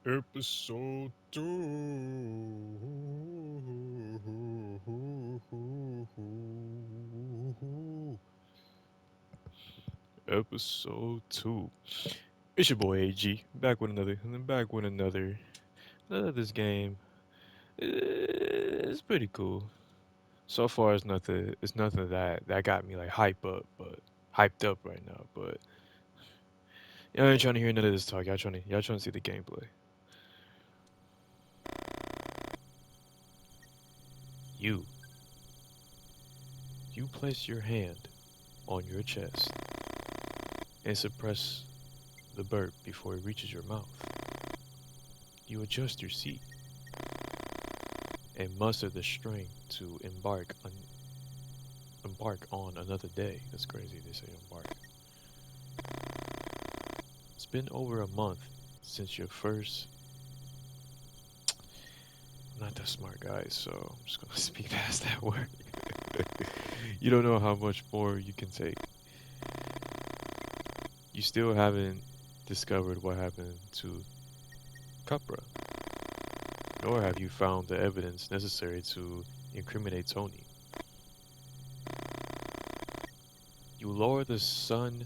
Episode 2. Episode 2. It's your boy AG, back with another this game. It's pretty cool. So far it's nothing that got me like hyped up right now, but y'all ain't trying to hear none of this talk. Y'all trying to see the gameplay. You you place your hand on your chest and suppress the burp before it reaches your mouth. You adjust your seat and muster the strength to embark on another day. That's crazy they say embark. It's been over a month since your first. I'm not that smart, guys, so I'm just gonna speak past that word. You don't know how much more you can take. You still haven't discovered what happened to Capra, nor have you found the evidence necessary to incriminate Tony. You lower the sun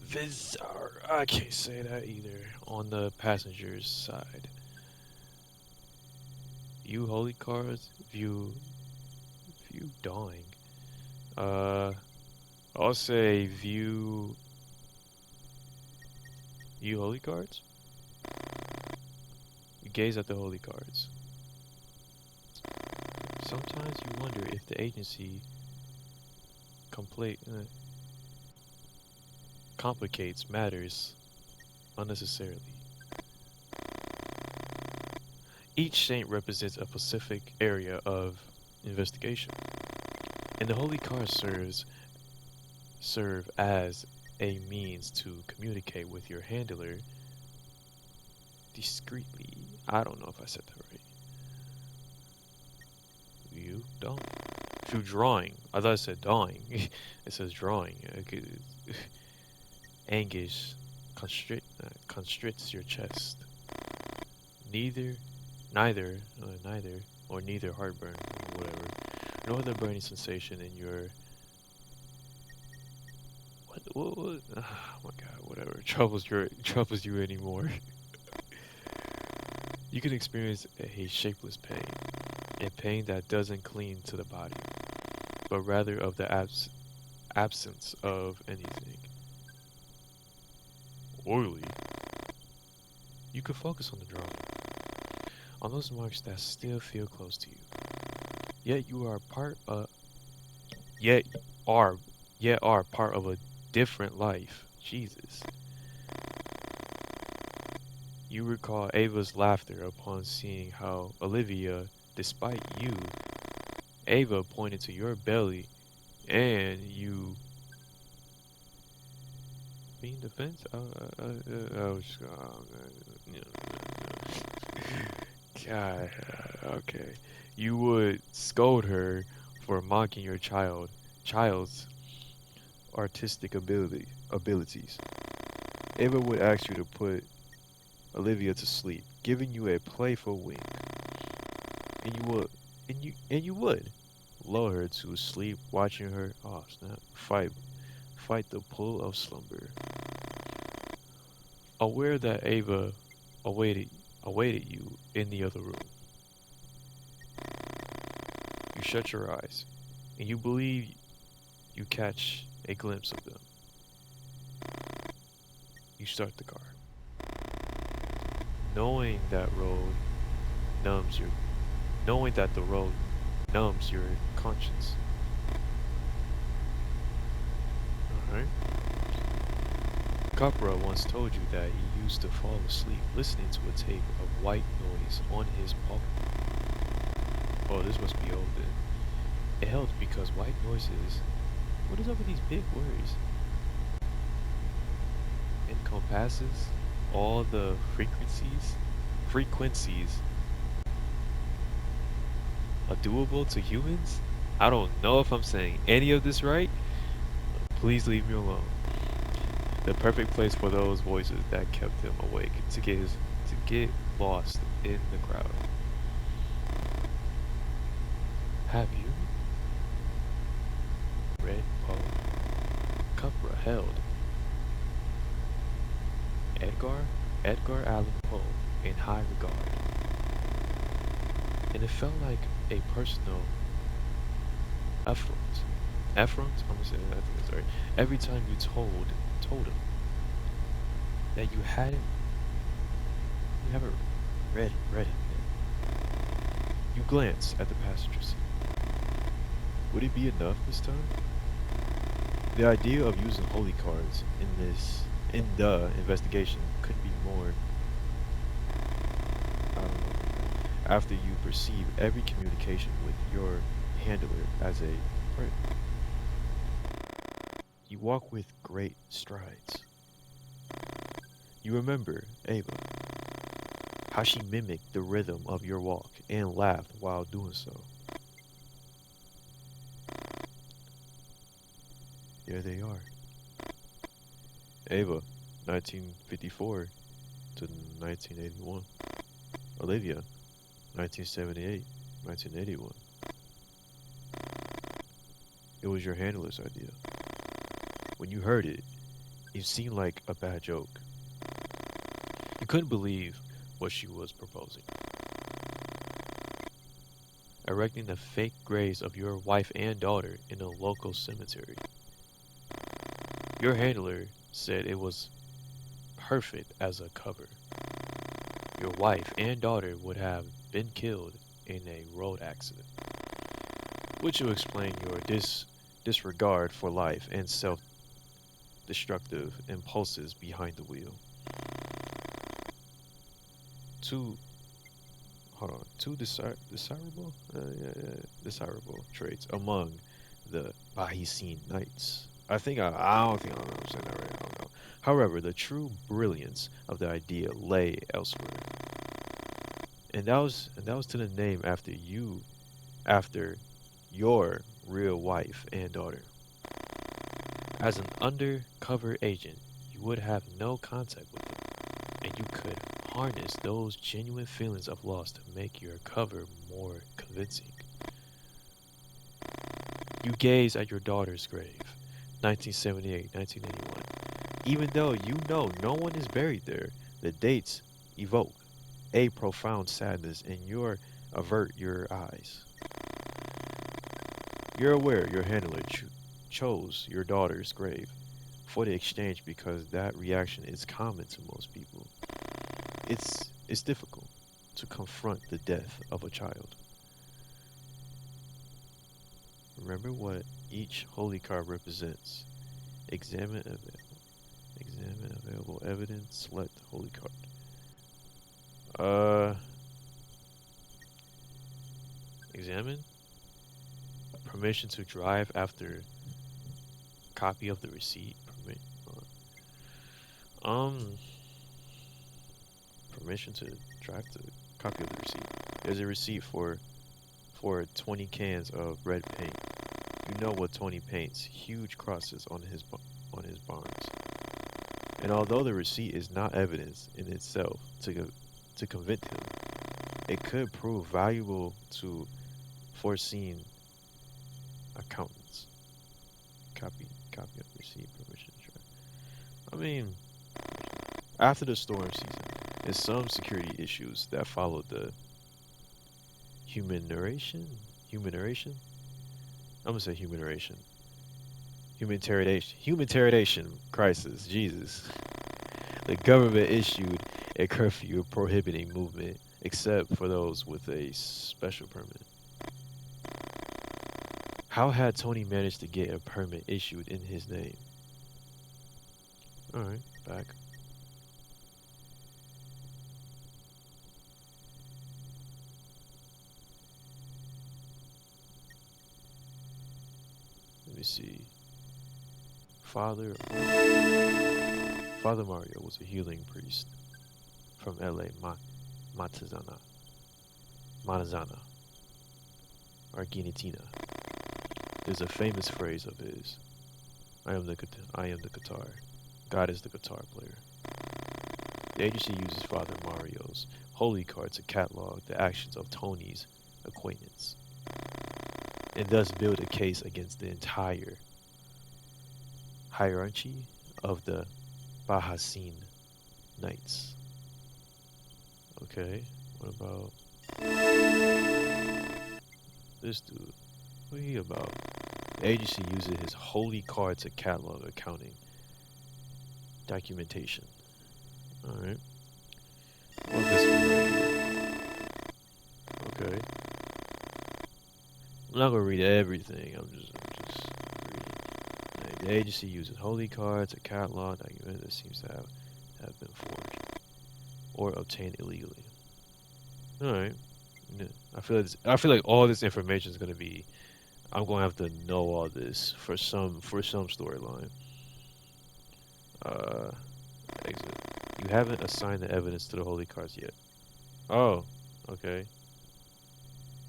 visor. I can't say that either. On the passenger's side. View holy cards. View dawing. Uh, I'll say view holy cards. You gaze at the holy cards. Sometimes you wonder if the agency complete complicates matters unnecessarily. Each saint represents a specific area of investigation, and the holy cards serve as a means to communicate with your handler discreetly. I don't know if I said that right. You don't. Through drawing. I thought it said dawing. It says drawing. Okay. Anguish constricts your chest. Neither, neither, or neither heartburn, or whatever, nor the burning sensation in your what oh my god, whatever troubles you anymore. You can experience a shapeless pain, a pain that doesn't cling to the body, but rather of the absence of anything. Oily. You can focus on the drawing, on those marks that still feel close to you. Yet you are part of, yet are, yet are part of a different life. Jesus. You recall Ava's laughter upon seeing how Olivia, despite you, Ava pointed to your belly, and you being defense. I was just, God, okay. You would scold her for mocking your child's artistic abilities. Ava would ask you to put Olivia to sleep, giving you a playful wink, and you would lull her to sleep, watching her, oh snap, fight the pull of slumber. Aware that Ava awaited awaited you in the other room, you shut your eyes, and you believe you catch a glimpse of them. You start the car, knowing that road numbs your knowing that the road numbs your conscience. Alright? Capra once told you that he used to fall asleep listening to a tape of white noise on his pocket. Oh, this must be old then. It helps because white noises. What is up with these big words? Encompasses all the frequencies are doable to humans. I don't know if I'm saying any of this right. Please leave me alone. The perfect place for those voices that kept him awake to get lost in the crowd. Have you read Poe? Cupra held Edgar Edgar Allan Poe in high regard, and it felt like a personal affront. Affront? I'm gonna say that. I think that's right. Every time you told him that you haven't read him yet. You glance at the passenger seat. Would it be enough this time? The idea of using holy cards in the investigation couldn't be more, I don't know, after you perceive every communication with your handler as a friend. You walk with great strides. You remember Ava, how she mimicked the rhythm of your walk and laughed while doing so. There they are. Ava, 1954 to 1981. Olivia, 1978, 1981. It was your handler's idea. When you heard it, it seemed like a bad joke. You couldn't believe what she was proposing. Erecting the fake graves of your wife and daughter in a local cemetery. Your handler said it was perfect as a cover. Your wife and daughter would have been killed in a road accident, which will explain your disregard for life and self-destructive impulses behind the wheel. Two, hold on, desirable, desirable traits among the Bahisin Knights. I don't think I'm saying that right. I don't know. However, the true brilliance of the idea lay elsewhere, and that was to the name after your real wife and daughter. As an undercover agent, you would have no contact with them, and you could harness those genuine feelings of loss to make your cover more convincing. You gaze at your daughter's grave, 1978, 1981. Even though you know no one is buried there, the dates evoke a profound sadness and avert your eyes. You're aware your handler chose your daughter's grave for the exchange because that reaction is common to most people. It's difficult to confront the death of a child. Remember what each holy card represents. Examine examine available evidence. Select holy card. Uh, examine. Permission to drive after copy of the receipt. Um, permission to drive to copy of the receipt. There's a receipt for 20 cans of red paint. You know what Tony paints huge crosses on on his barns. And although the receipt is not evidence in itself to convict him, it could prove valuable to foreseen accountants. Copy of receipt, permission to drive. I mean, after the storm season and some security issues that followed the humanitarian, humanitarian, I'm gonna say humanitarian crisis. Jesus, the government issued a curfew prohibiting movement except for those with a special permit. How had Tony managed to get a permit issued in his name? All right, back. Let me see. Father Father Mario was a healing priest from LA, Matazana, Matazana, Argentina. There's a famous phrase of his. I am the guitar. God is the guitar player. The agency uses Father Mario's holy card to catalog the actions of Tony's acquaintance, and thus build a case against the entire hierarchy of the Bahnsen Knights. Okay, what about this dude? What he about? The agency uses his holy card to catalog accounting documentation. Alright. Well, this one right here. Okay. I'm not gonna read everything. I'm just reading. Like, the agency uses holy cards to catalog document that seems to have been forged or obtained illegally. Alright. Yeah. I feel like all this information is gonna be. I'm gonna have to know all this for some storyline. Uh, exit. You haven't assigned the evidence to the holy cards yet. Oh, okay.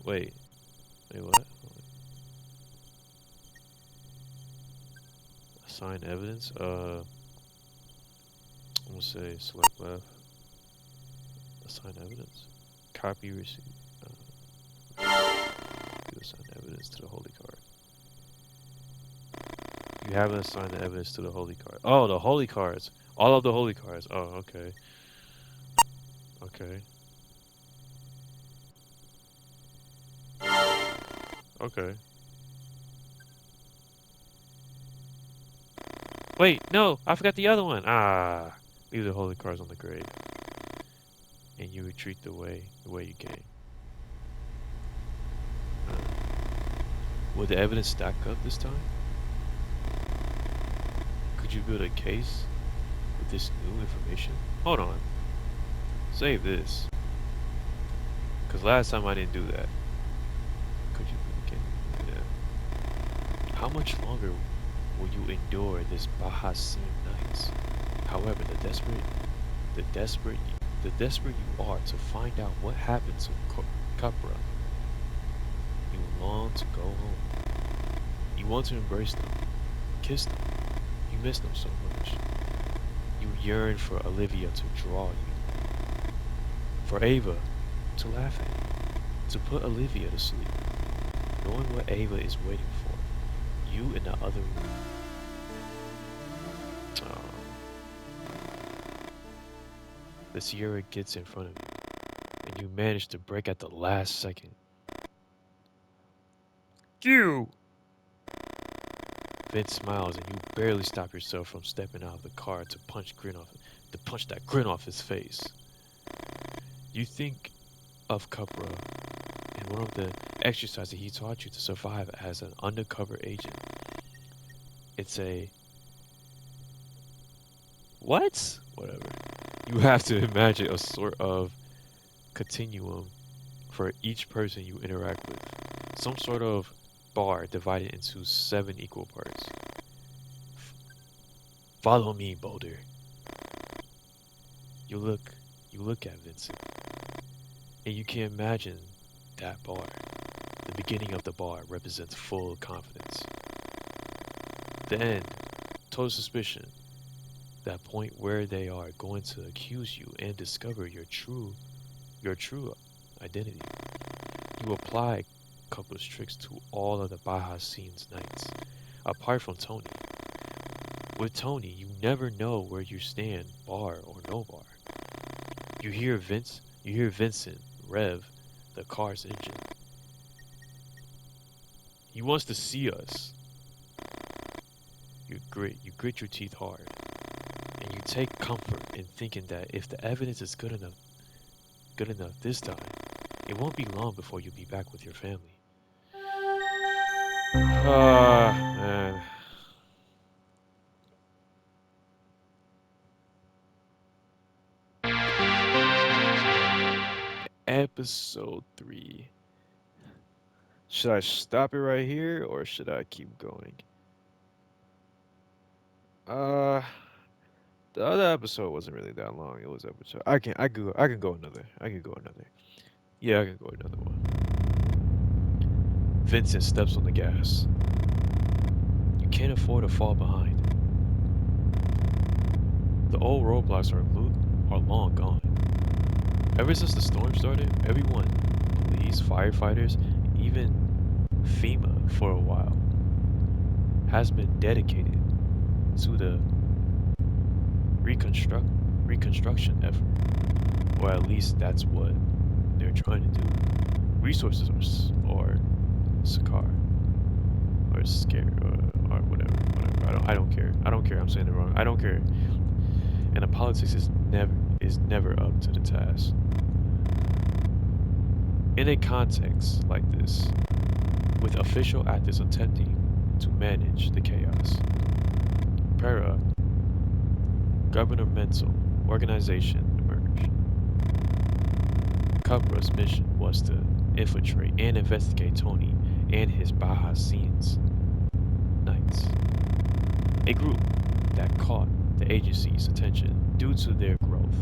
Wait, wait, what? Assign evidence? I'm gonna say select left. Assign evidence. Copy receipt. You assign evidence to the holy card. You haven't assigned the evidence to the holy card. Oh, the holy cards. All of the holy cards. Oh, okay. Okay. Okay. Wait, no, I forgot the other one. Ah, leave the holy cards on the grave, and you retreat the way you came. Uh, will the evidence stack up this time? Could you build a case with this new information? Hold on. Save this. Because last time I didn't do that. Could you build a case? Yeah. How much longer will you endure this Bahnsen nights? However, the desperate, the desperate you are to find out what happened to Capra. You long to go home. You want to embrace them, kiss them. You miss them so much. You yearn for Olivia to draw you, for Ava to laugh at you, to put Olivia to sleep, knowing what Ava is waiting for, you in the other room. The Sierra gets in front of you, and you manage to break at the last second. You! Vince smiles, and you barely stop yourself from stepping out of the car to punch that grin off his face. You think of Capra and one of the exercises he taught you to survive as an undercover agent. It's a what? Whatever. You have to imagine a sort of continuum for each person you interact with. Some sort of bar divided into 7 equal parts. Follow me, Boulder. You look you look at Vincent, and you can imagine that bar. The beginning of the bar represents full confidence. The end, total suspicion. That point where they are going to accuse you and discover your true identity. You apply a couple of tricks to all of the Baja Scenes nights, apart from Tony. With Tony, you never know where you stand, bar or no bar. You hear Vincent rev the car's engine. He wants to see us. You grit your teeth hard, and you take comfort in thinking that if the evidence is good enough this time, it won't be long before you'll be back with your family. Ah, man. Episode 3. Should I stop it right here or should I keep going? Uh, the other episode wasn't really that long. It was episode. I can go another. I can go another. Yeah, I can go another one. Vincent steps on the gas. You can't afford to fall behind. The old roadblocks are long gone. Ever since the storm started, everyone, police, firefighters, even FEMA for a while, has been dedicated to the reconstruct reconstruction effort, or at least that's what they're trying to do. Resources are scar or scare or whatever. I don't care. I don't care. I'm saying it wrong. I don't care. And the politics is never up to the task. In a context like this, with official actors attempting to manage the chaos, para governmental organization emerged. Cabra's mission was to infiltrate and investigate Tony and his Baja Knights, a group that caught the agency's attention due to their growth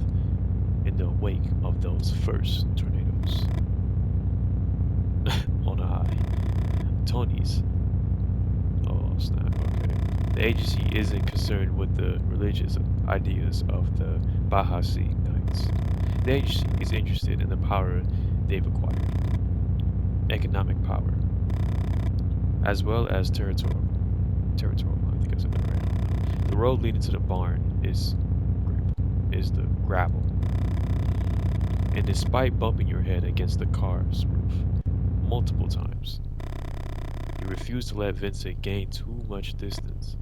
in the wake of those first tornadoes. On a high, Tony's. Oh snap! Okay, the agency isn't concerned with the religious ideas of the Baja Knights. The agency is interested in the power they've acquired, economic power, as well as territorial. Territorial. I think I said that right. I don't know. The road leading to the barn is the gravel, and despite bumping your head against the car's roof multiple times, you refuse to let Vincent gain too much distance.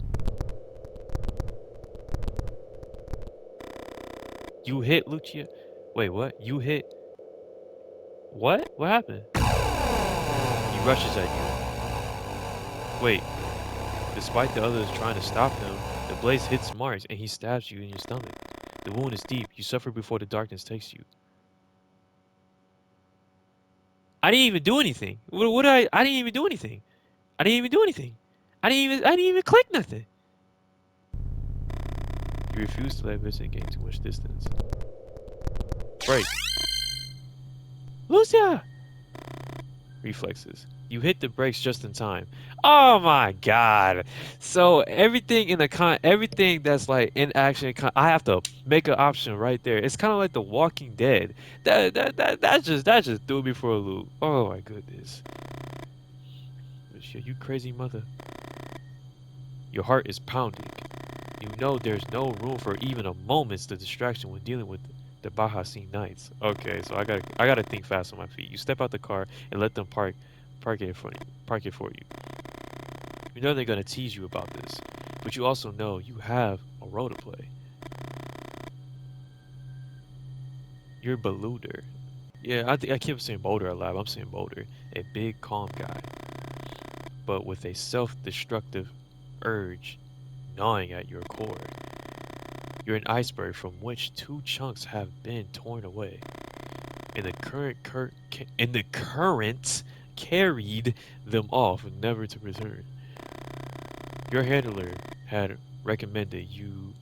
You hit Lucia. Wait, what? You hit. What? What happened? He rushes at you. Wait, despite the others trying to stop him, the blaze hits Mars and he stabs you in your stomach. The wound is deep. You suffer before the darkness takes you. I didn't even do anything. What did I didn't even do anything. I didn't even do anything. I didn't even click nothing. You refuse to let Vincent gain too much distance. Break. Lucia! Reflexes. You hit the brakes just in time. Oh my god. So everything in everything that's like in action I have to make an option right there. It's kind of like The Walking Dead. That just threw me for a loop. Oh my goodness. Shit, you crazy mother. Your heart is pounding. You know there's no room for even a moment's the distraction when dealing with the Bahasin Knights. Okay, so I gotta think fast on my feet. You step out the car and let them park it for you. Park it for you. You know they're gonna tease you about this, but you also know you have a role to play. You're Beluder. Yeah, I keep saying Boulder a lot. I'm saying Boulder, a big calm guy, but with a self-destructive urge gnawing at your core. You're an iceberg from which two chunks have been torn away. And the current carried them off, never to return. Your handler had recommended you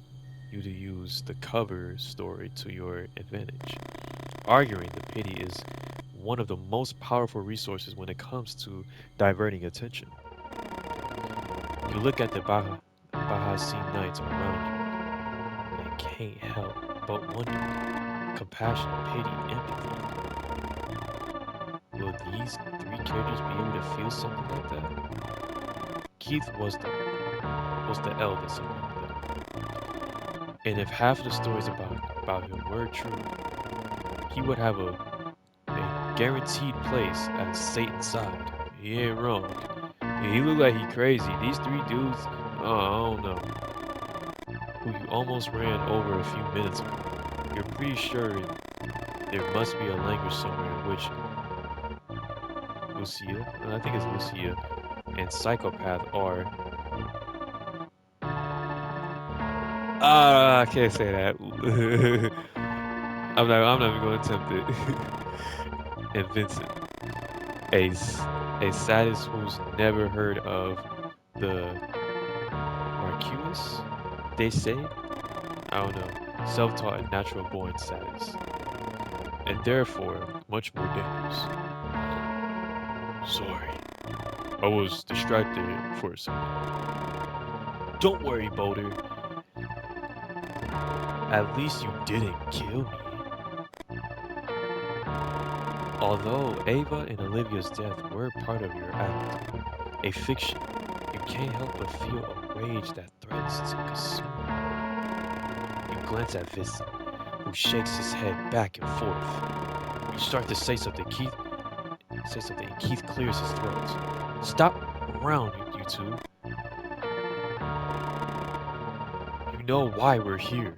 to use the cover story to your advantage, arguing the pity is one of the most powerful resources when it comes to diverting attention. You look at the Bahasi Knights around you and can't help but wonder, compassion, pity, empathy. Will these three characters be able to feel something like that? Keith was the eldest among them, and if half of the stories about him were true, he would have a guaranteed place at Satan's side. He ain't wrong. He look like he crazy. These three dudes, oh, I don't know, who you almost ran over a few minutes ago. You're pretty sure there must be a language somewhere in which Lucia, I think it's Lucia, and Psychopath are. I can't say that. I'm not even going to attempt it. And Vincent, a, a sadist who's never heard of the Marquis, they say? I don't know. Self-taught and natural born sadist. And therefore, much more dangerous. Sorry. I was distracted for a second. Don't worry, Boulder. At least you didn't kill me. Although Ava and Olivia's death were part of your act, a fiction, you can't help but feel a rage that threatens to consume you. You glance at Vincent, who shakes his head back and forth. You start to say something, and Keith clears his throat. Stop around, you two. You know why we're here.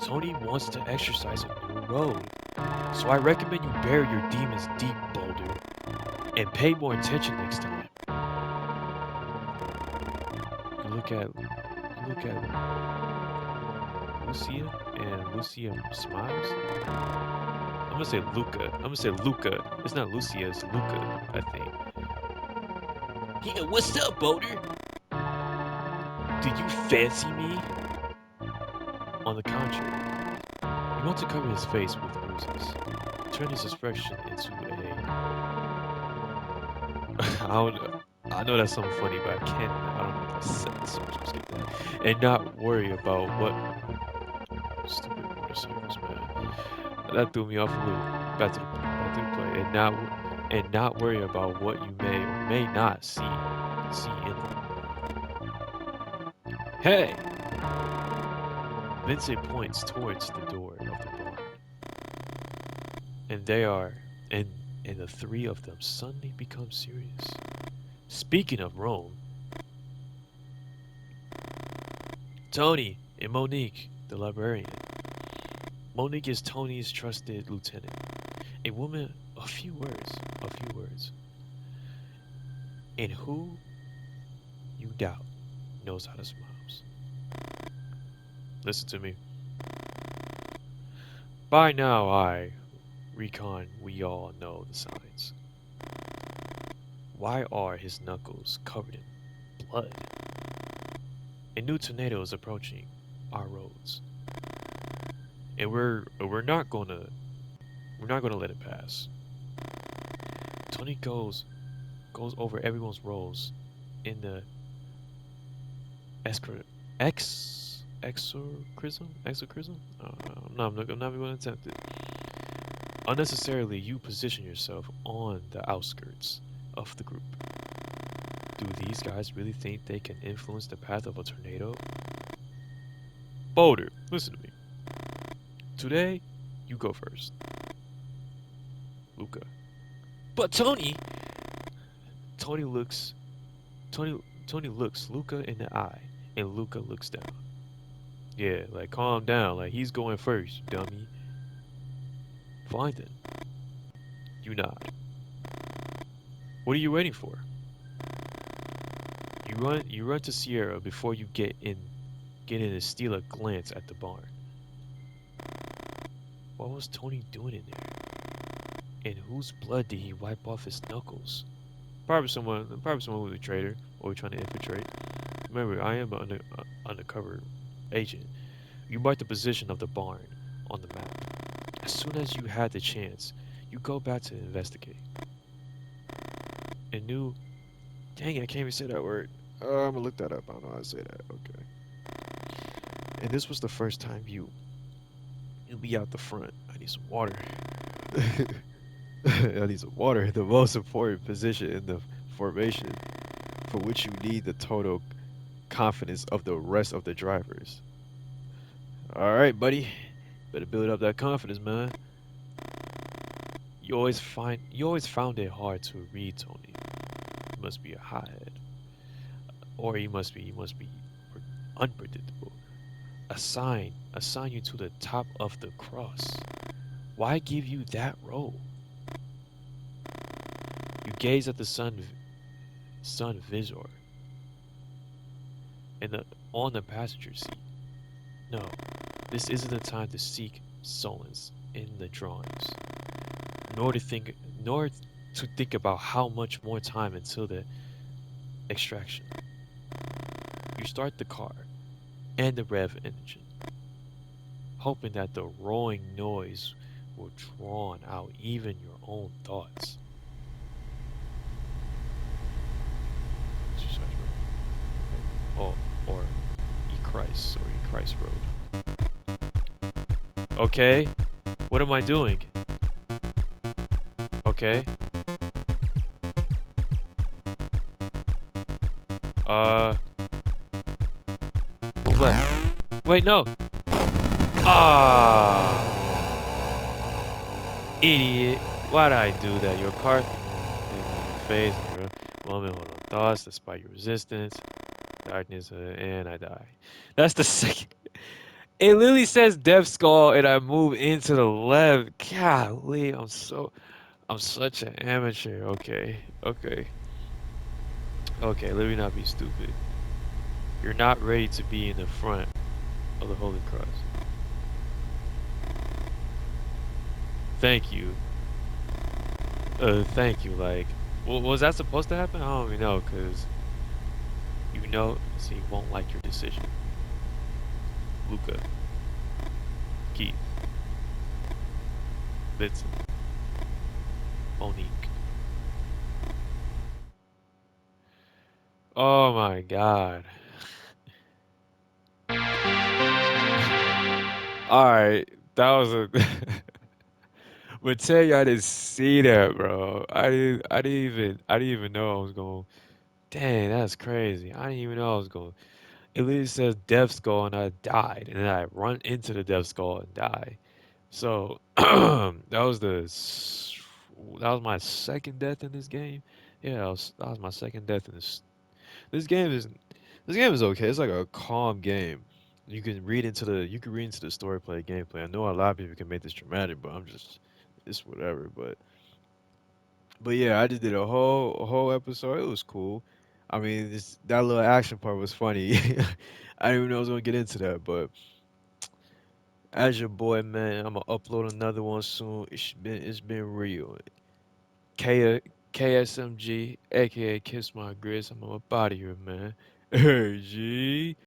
Tony wants to exercise a new road. So I recommend you bury your demons deep, Boulder, and pay more attention next time. You look at Lucia, and Lucia smiles. I'm gonna say Luca. I'm gonna say Luca. It's not Lucia, it's Luca, I think. Yeah, what's up, Boulder? Do you fancy me? On the contrary, you want to cover his face with bruises. Turn his expression into a I don't know. I know that's something funny, but I can't. I don't know if I said this, so I'm just gonna skip that. And not worry about what stupid motorcycles, man. That threw me off a little. Back to the play, and not worry about what you may or may not see in it. Hey, Vincent points towards the door of the barn, and they are, and the three of them suddenly become serious. Speaking of Rome, Tony and Monique, the librarian. Monique is Tony's trusted lieutenant, a woman, a few words, and who, you doubt, knows how to smile. Listen to me. By now, we all know the signs. Why are his knuckles covered in blood? A new tornado is approaching our roads, and we're not gonna let it pass. Tony goes over everyone's roles in the excre, exorcism. I'm not even gonna attempt it. Unnecessarily, you position yourself on the outskirts of the group. Do these guys really think they can influence the path of a tornado? Boulder, listen to me. Today, you go first. Luca. But Tony! Tony looks Tony looks Luca in the eye, and Luca looks down. Yeah, like calm down, like he's going first, dummy. Fine then. You nod. What are you waiting for? You run to Sierra before you get in and steal a glance at the barn. What was Tony doing in there? And whose blood did he wipe off his knuckles? Probably someone who's a traitor or trying to infiltrate. Remember, I am an undercover agent. You mark the position of the barn on the map. As soon as you had the chance, you go back to investigate. And knew, dang it, I can't even say that word. I'm gonna look that up. I don't know how to say that. Okay. And this was the first time you'll be out the front. I need some water. I need some water. The most important position in the formation, for which you need the total confidence of the rest of the drivers. All right, buddy. Better build up that confidence, man. You always found it hard to read Tony. He must be a hothead, or he must be unpredictable. Assign you to the top of the cross. Why give you that role? You gaze at the sun visor in the on the passenger seat. No, this isn't the time to seek solace in the drawings, nor to think about how much more time until the extraction. You start the car and the rev engine, hoping that the roaring noise will drown out even your own thoughts. Exercise, right? Oh, or E Christ, or E Christ Road. Okay, what am I doing? Okay, uh, left. Wait, no. Ah, idiot. Why'd I do that? Your car in your face, your moment hold on thoughts, despite your resistance, darkness, and I die. That's the second. It literally says Death Skull, and I move into the left. Golly, I'm such an amateur. Okay, okay, okay. Let me not be stupid. You're not ready to be in the front of the Holy Cross. Thank you. Thank you. Like, was that supposed to happen? I don't even know, cause so you won't like your decision. Luca, Keith, Vincent, Monique. Oh my God. All right, that was a. But tell you, I didn't see that, bro. I didn't even know I was going. Dang, that's crazy. I didn't even know I was going. It literally says Death Skull, and I died, and then I run into the Death Skull and die. So that was my second death in this game. Yeah, that was my second death in this. This game is this game is okay. It's like a calm game. You can read into the story, play, gameplay. I know a lot of people can make this dramatic, but it's whatever. But yeah, I just did a whole episode. It was cool. I mean, that little action part was funny. I didn't even know I was gonna get into that, but as your boy, man, I'm gonna upload another one soon. It's been real. K KSMG, aka Kiss My Grits. I'm up out of here, man. Hey, G.